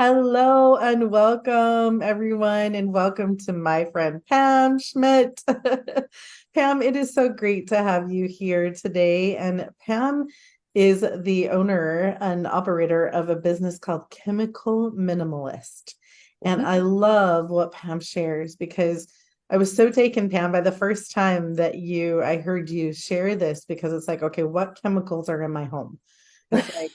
Hello and welcome, everyone, and welcome to my friend Pam Schmidt. Pam, it is so great to have you here today. And Pam is the owner and operator of a business called Chemical Minimalist. And I love what Pam shares because I was so taken, Pam, by the first time that I heard you share this because it's like, okay, what chemicals are in my home? It's like,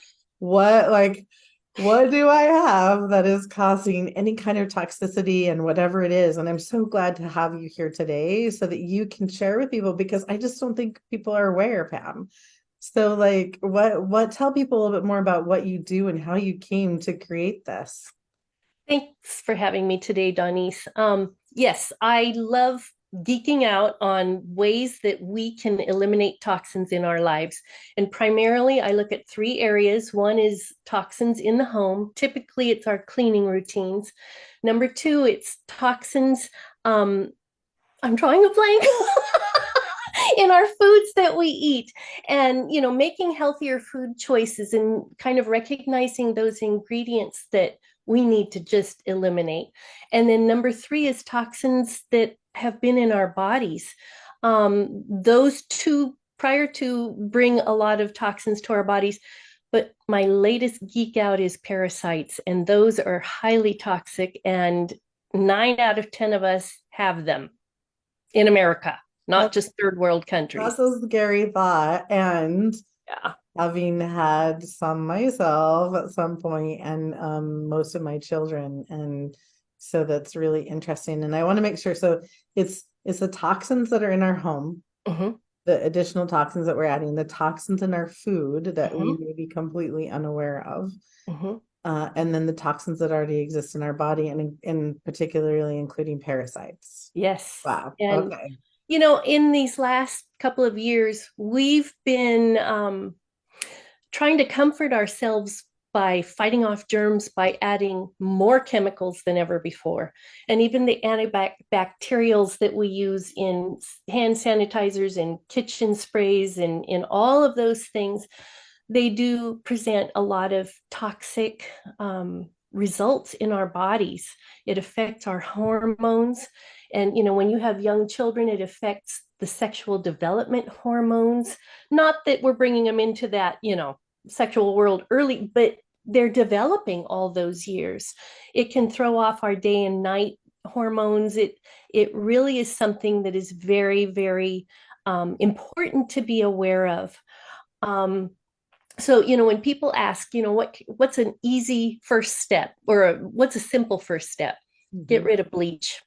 what do I have that is causing any kind of toxicity and whatever it is? And I'm so glad to have you here today so that you can share with people because I just don't think people are aware, Pam. So what tell people a little bit more about what you do and how you came to create this. Thanks for having me today, Dawnese. Yes, I love geeking out on ways that we can eliminate toxins in our lives. And primarily, I look at three areas. One is toxins in the home. Typically, it's our cleaning routines. Number two, it's toxins. I'm drawing a blank. In our foods that we eat, and making healthier food choices and kind of recognizing those ingredients that we need to just eliminate. And then number three is toxins that have been in our bodies. Those two prior to bring a lot of toxins to our bodies, but my latest geek out is parasites, and those are highly toxic, and 9 out of 10 of us have them in America, not That's just third world countries. that's a scary thought. And Yeah. having had some myself at some point and most of my children. And so that's really interesting. And I want to make sure. So it's the toxins that are in our home, Mm-hmm. the additional toxins that we're adding, the toxins in our food that we Mm-hmm. may be completely unaware of, Mm-hmm. and then the toxins that already exist in our body, and in particularly including parasites. Yes. Wow. And, Okay. in these last couple of years, we've been trying to comfort ourselves by fighting off germs by adding more chemicals than ever before. And even the antibacterials that we use in hand sanitizers and kitchen sprays and in all of those things, they do present a lot of toxic results in our bodies. It affects our hormones. And, when you have young children, it affects the sexual development hormones. Not that we're bringing them into that, sexual world early, but they're developing all those years. It can throw off our day and night hormones. It really is something that is very, very important to be aware of. Um, so, when people ask, what's an easy first step or what's a simple first step? Get Mhm. rid of bleach.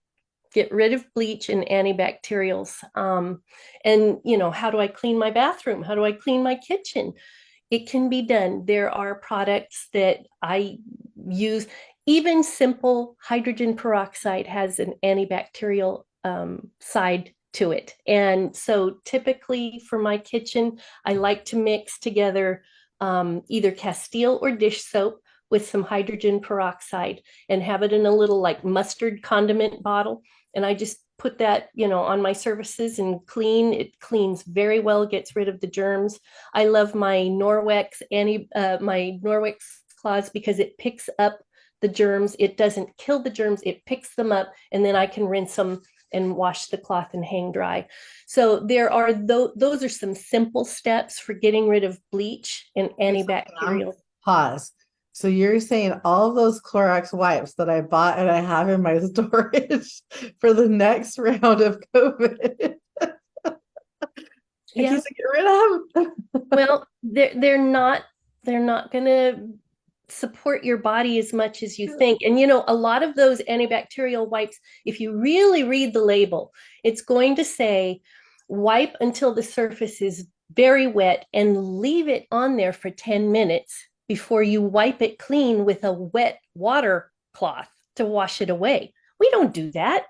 Get rid of bleach and antibacterials. And, how do I clean my bathroom? How do I clean my kitchen? It can be done. There are products that I use. Even simple hydrogen peroxide has an antibacterial side to it. And so typically for my kitchen, I like to mix together either Castile or dish soap with some hydrogen peroxide and have it in a little like mustard condiment bottle. And I just put that, on my surfaces and clean. It cleans very well, gets rid of the germs. I love my Norwex cloths because it picks up the germs. It doesn't kill the germs, it picks them up, and then I can rinse them and wash the cloth and hang dry. So there are those are some simple steps for getting rid of bleach and Okay, so Pam, antibacterial. pause. So you're saying all of those Clorox wipes that I bought and I have in my storage for the next round of COVID, I Yeah. can't get rid of them. Well, they're not going to support your body as much as you think. And a lot of those antibacterial wipes, if you really read the label, it's going to say wipe until the surface is very wet and leave it on there for 10 minutes before you wipe it clean with a wet water cloth to wash it away. We don't do that.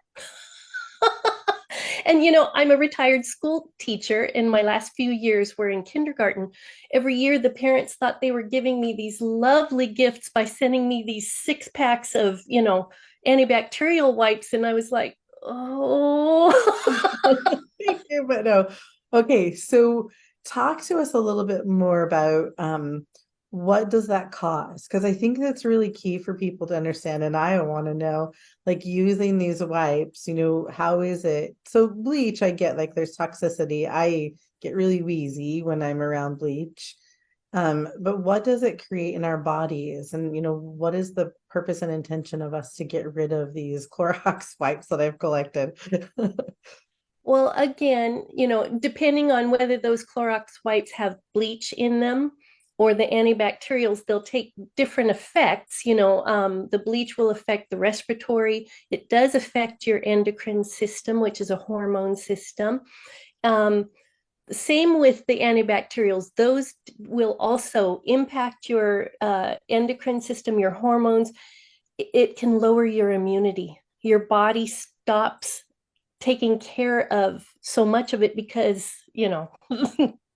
And I'm a retired school teacher, and my last few years were in kindergarten. Every year, the parents thought they were giving me these lovely gifts by sending me these 6 packs of, antibacterial wipes. And I was like, oh, Thank you, but no. Okay, so talk to us a little bit more about what does that cost? Because I think that's really key for people to understand. And I want to know, like using these wipes, how is it? So bleach, I get like there's toxicity. I get really wheezy when I'm around bleach. But what does it create in our bodies? And what is the purpose and intention of us to get rid of these Clorox wipes that I've collected? Well, again, depending on whether those Clorox wipes have bleach in them or the antibacterials, they'll take different effects. The bleach will affect the respiratory. It does affect your endocrine system, which is a hormone system. Um, Same with the antibacterials. Those will also impact your endocrine system, your hormones. It can lower your immunity. Your body stops taking care of so much of it because,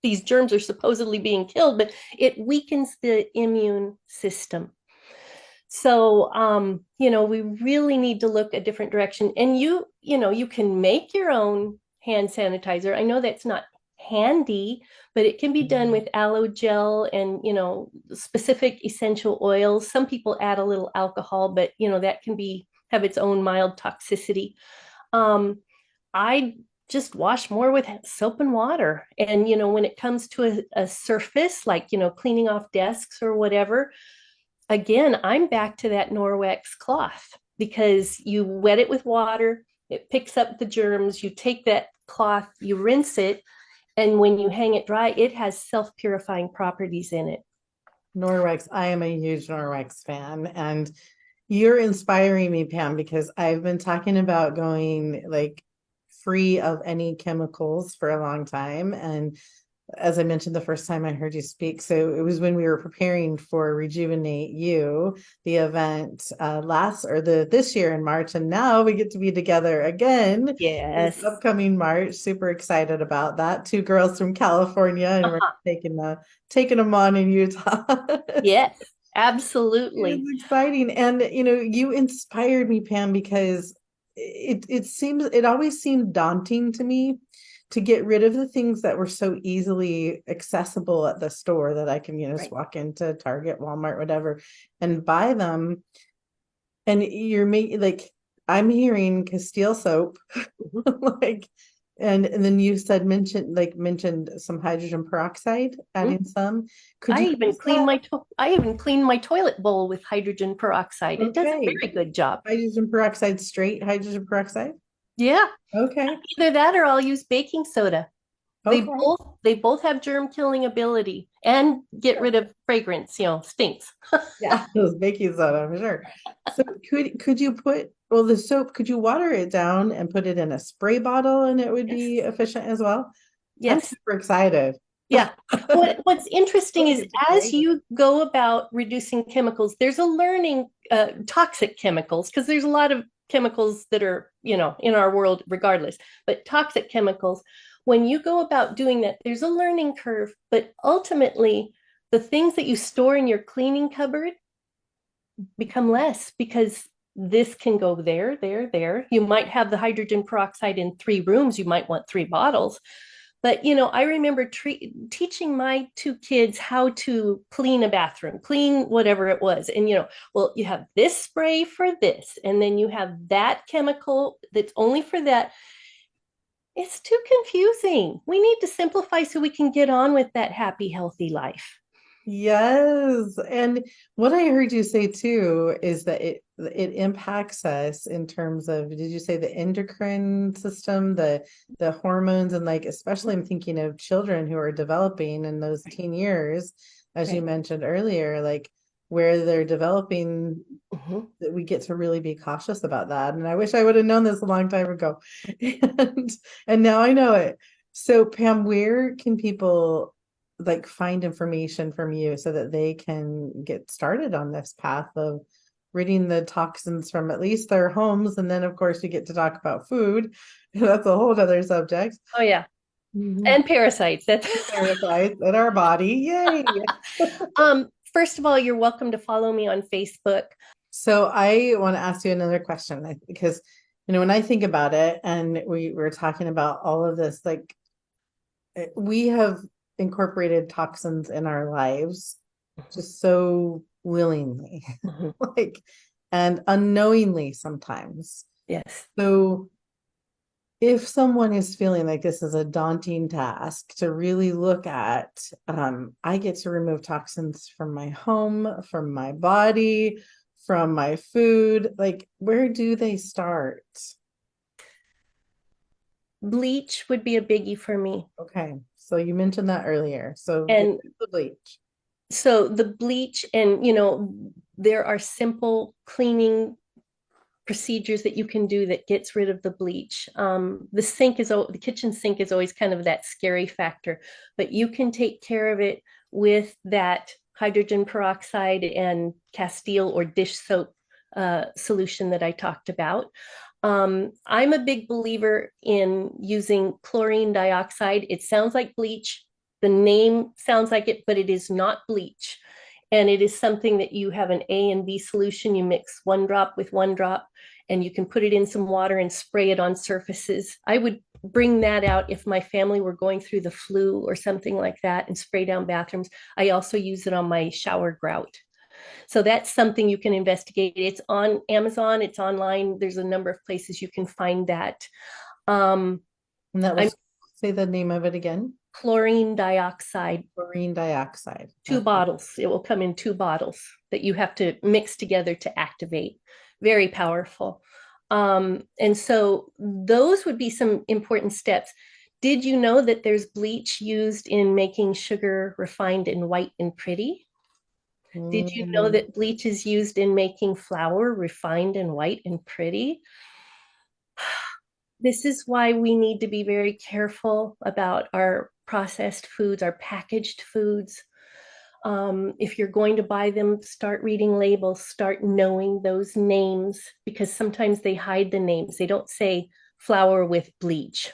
these germs are supposedly being killed, but it weakens the immune system. So, we really need to look a different direction. And you can make your own hand sanitizer. I know that's not handy, but it can be done with aloe gel and, specific essential oils. Some people add a little alcohol, but, that can have its own mild toxicity. Um, I just wash more with soap and water. And, when it comes to a surface, like, cleaning off desks or whatever, again, I'm back to that Norwex cloth because you wet it with water, it picks up the germs, you take that cloth, you rinse it, and when you hang it dry, it has self-purifying properties in it. Norwex, I am a huge Norwex fan, and you're inspiring me, Pam, because I've been talking about going like free of any chemicals for a long time. And as I mentioned the first time I heard you speak, so it was when we were preparing for Rejuvenate You, the event this year in March, and now we get to be together again this Yes. upcoming March. Super excited about that. Two girls from California, and we're taking them on in Utah. Yes, absolutely. It's exciting. And you inspired me, Pam, because it always seemed daunting to me to get rid of the things that were so easily accessible at the store that I can, just Right. walk into Target, Walmart, whatever, and buy them. And you're making like I'm hearing Castile soap, like, and then you said mentioned some hydrogen peroxide, Mhm. adding some. Could you use that? I even clean my toilet bowl with hydrogen peroxide. It does a Okay. very good job. Hydrogen peroxide, straight hydrogen peroxide. Yeah, Okay. either that or I'll use baking soda. Okay. They both have germ killing ability and get rid of fragrance, stinks. Yeah, those baking soda for sure. So could you the soap, could you water it down and put it in a spray bottle and it would Yes. be efficient as well? I'm Yes. super excited. Yeah. What's interesting Really is as excited. you go about reducing chemicals, there's a learning toxic chemicals because there's a lot of chemicals that are, in our world regardless, but toxic chemicals, when you go about doing that, there's a learning curve, but ultimately the things that you store in your cleaning cupboard become less because this can go there, there, there. You might have the hydrogen peroxide in 3 rooms. You might want 3 bottles. But, I remember teaching my 2 kids how to clean a bathroom, clean whatever it was. And, well, you have this spray for this, and then you have that chemical that's only for that. It's too confusing. We need to simplify so we can get on with that happy, healthy life. Yes. And what I heard you say too is that it impacts us in terms of, did you say the endocrine system, the hormones, and like especially I'm thinking of children who are developing in those Right. teen years, as you Right. mentioned earlier, like where they're developing, Mm-hmm. that we get to really be cautious about that. And I wish I would have known this a long time ago. And and now I know it. So Pam, where can people like find information from you so that they can get started on this path of ridding the toxins from at least their homes? And then of course we get to talk about food. That's a whole other subject. Oh, yeah. Mhm. And parasites. That's Parasites in our body. Yay. first of all, you're welcome to follow me on Facebook. So I want to ask you another question because when I think about it, and we were talking about all of this, like we have incorporated toxins in our lives just so willingly, Mhm. like, and unknowingly sometimes. Yes. So if someone is feeling like this is a daunting task to really look at, I get to remove toxins from my home, from my body, from my food. Like, where do they start? Bleach would be a biggie for me. Okay, so you mentioned that earlier. So get And the bleach. so the bleach, and there are simple cleaning procedures that you can do that gets rid of the bleach. The kitchen sink is always kind of that scary factor, but you can take care of it with that hydrogen peroxide and Castile or dish soap solution that I talked about. I'm a big believer in using chlorine dioxide. It sounds like bleach. The name sounds like it, but it is not bleach. And it is something that you have an A and B solution. You mix one drop with one drop, and you can put it in some water and spray it on surfaces. I would bring that out if my family were going through the flu or something like that and spray down bathrooms. I also use it on my shower grout. So that's something you can investigate. It's on Amazon, it's online. There's a number of places you can find that. And that I'm was, say the name of it again. chlorine dioxide, Chlorine dioxide. two Okay. bottles. It will come in two bottles that you have to mix together to activate. Very powerful. And so those would be some important steps. Did you know that there's bleach used in making sugar refined and white and pretty? Did you know Mm. that bleach is used in making flour refined and white and pretty? This is why we need to be very careful about our processed foods, our packaged foods. If you're going to buy them, start reading labels, start knowing those names, because sometimes they hide the names. They don't say flour with bleach.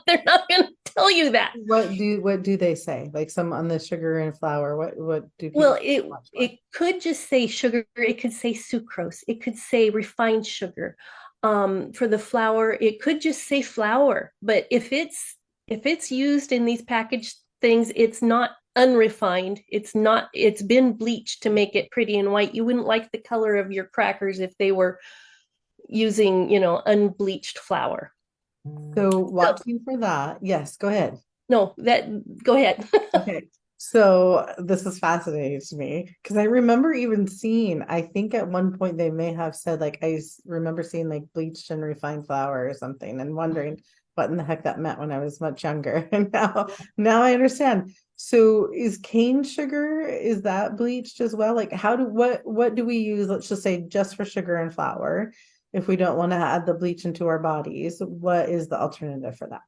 They're not going to tell you that. What do they say? Like some on the sugar and flour. What do people Well, it watch for? it could just say sugar. It could say sucrose. It could say refined sugar. For the flour, it could just say flour. But if it's used in these packaged things, it's not unrefined. It's not. It's been bleached to make it pretty and white. You wouldn't like the color of your crackers if they were using, unbleached flour. So So watching for that. Yes, go ahead. no, that go ahead. Okay. So this is fascinating to me because I remember even seeing, I think at one point they may have said like remember seeing like bleached and refined flour or something and wondering what in the heck that meant when I was much younger. And now I understand. So is cane sugar, is that bleached as well? Like what do we use, let's just say just for sugar and flour, if we don't want to add the bleach into our bodies, what is the alternative for that?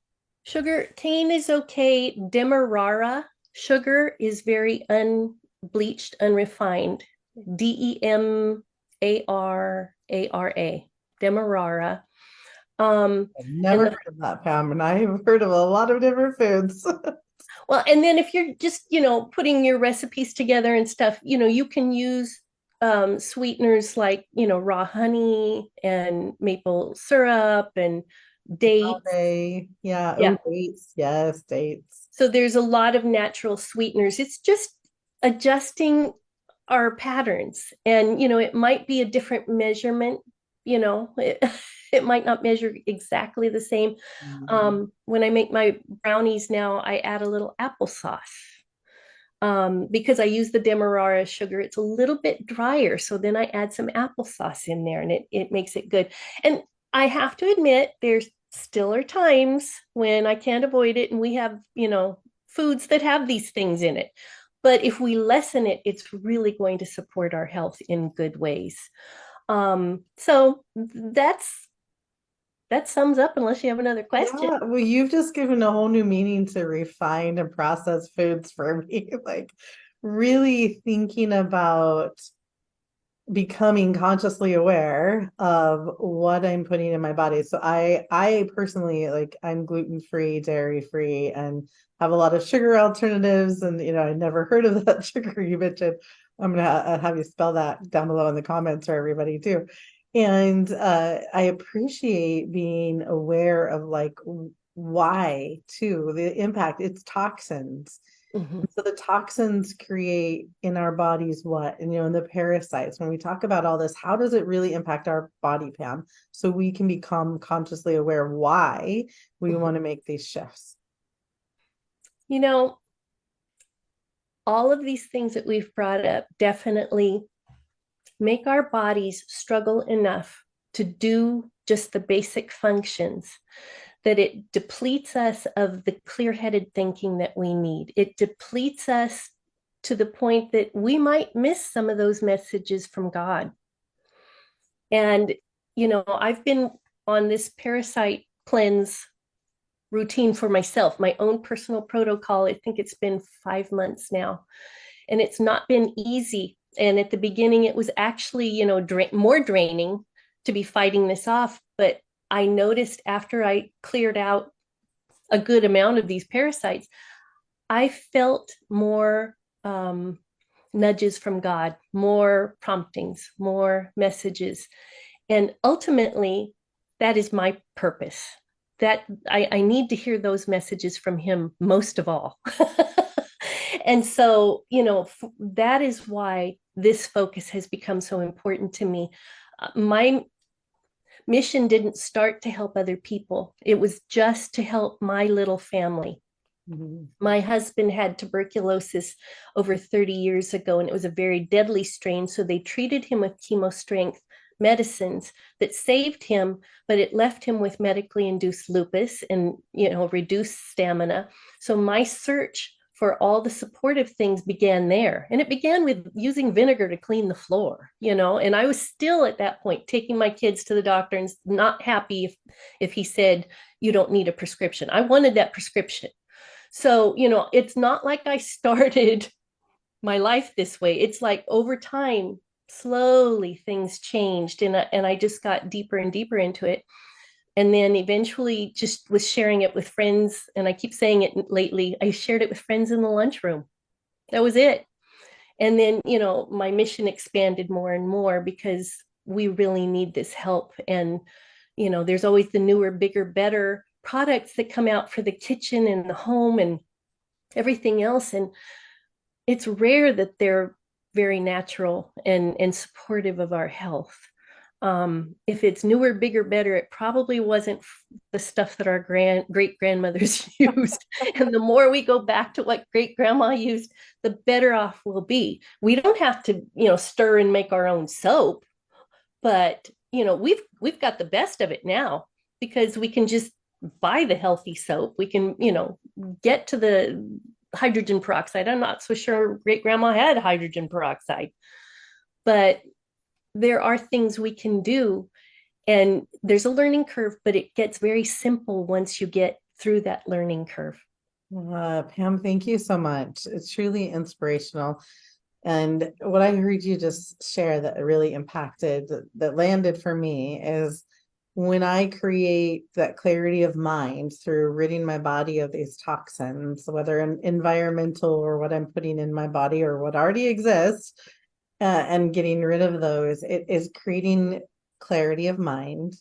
Sugar cane is okay. Demerara sugar is very unbleached, unrefined. Demarara. Demerara. I've And never heard of that, Pam, and I've heard of a lot of different foods. well, and then if you're just, putting your recipes together and stuff, you can use sweeteners like, raw honey and maple syrup and dates. Yeah. Oh, Yeah. dates. Yes, dates. So there's a lot of natural sweeteners. It's just adjusting our patterns. And, it might be a different measurement, it, it might not measure exactly the same. Mhm. When I make my brownies now, I add a little applesauce. Because I use the Demerara sugar, it's a little bit drier. So then I add some applesauce in there and it makes it good. And I have to admit, there's still are times when I can't avoid it and we have, foods that have these things in it. But if we lessen it, it's really going to support our health in good ways. So that sums up unless you have another question. Yeah, well, you've just given a whole new meaning to refined and processed foods for me. Like, really thinking about becoming consciously aware of what I'm putting in my body. So I personally, like, I'm gluten-free, dairy-free, and have a lot of sugar alternatives. And I never heard of that sugar you mentioned. I'm gonna have you spell that down below in the comments for everybody too. And I appreciate being aware of like why too, the impact, it's toxins. Mhm. So the toxins create in our bodies what? And and the parasites. When we talk about all this, how does it really impact our body, Pam? So we can become consciously aware why we Mhm. want to make these shifts. You know, all of these things that we've brought up definitely make our bodies struggle enough to do just the basic functions that it depletes us of the clear-headed thinking that we need. It depletes us to the point that we might miss some of those messages from God. And, I've been on this parasite cleanse routine for myself, my own personal protocol. I think it's been 5 months now, and it's not been easy. And at the beginning, it was actually, more draining to be fighting this off. But I noticed after I cleared out a good amount of these parasites, I felt more nudges from God, more promptings, more messages. And ultimately, that is my purpose. That I need to hear those messages from him most of all. And so, that is why this focus has become so important to me. My mission didn't start to help other people, it was just to help my little family. Mhm. My husband had tuberculosis over 30 years ago, and it was a very deadly strain. So they treated him with chemo strength medicines that saved him, but it left him with medically induced lupus and, reduced stamina. So my search for all the supportive things began there. And it began with using vinegar to clean the floor, and I was still at that point taking my kids to the doctor and not happy if he said, you don't need a prescription. I wanted that prescription. So, it's not like I started my life this way. It's like over time, slowly things changed, and I just got deeper and deeper into it. And then eventually just was sharing it with friends. And I keep saying it lately, I shared it with friends in the lunchroom. That was it. And then, my mission expanded more and more because we really need this help. And, there's always the newer, bigger, better products that come out for the kitchen and the home and everything else. And it's rare that they're very natural and supportive of our health. If it's newer, bigger, better, it probably wasn't the stuff that our great grandmothers used. And the more we go back to what great grandma used, the better off we'll be. We don't have to, stir and make our own soap, but we've got the best of it now because we can just buy the healthy soap. We can, get to the hydrogen peroxide. I'm not so sure great grandma had hydrogen peroxide, but there are things we can do. And there's a learning curve, but it gets very simple once you get through that learning curve. Pam, thank you so much. It's truly inspirational. And what I heard you just share that really impacted, that landed for me is when I create that clarity of mind through ridding my body of these toxins, whether environmental or what I'm putting in my body or what already exists, and getting rid of those, it is creating clarity of mind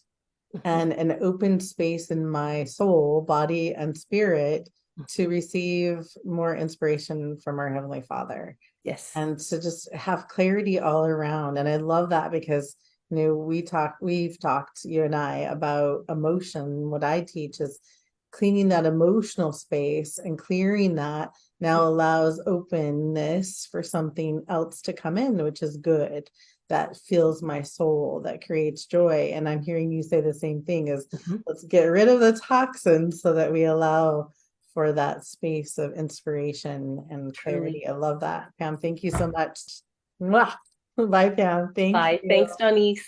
and an open space in my soul, body, and spirit to receive more inspiration from our Heavenly Father Yes. and to just have clarity all around. And I love that because we've talked, you and I, about emotion. What I teach is cleaning that emotional space, and clearing that now allows openness for something else to come in, which is good, that fills my soul, that creates joy. And I'm hearing you say the same thing, is Mhm. let's get rid of the toxins so that we allow for that space of inspiration and Truly. clarity. I love that. Pam, thank you so much. Mwah. Bye, Pam. Thank Bye. you. Thanks, Dawnese.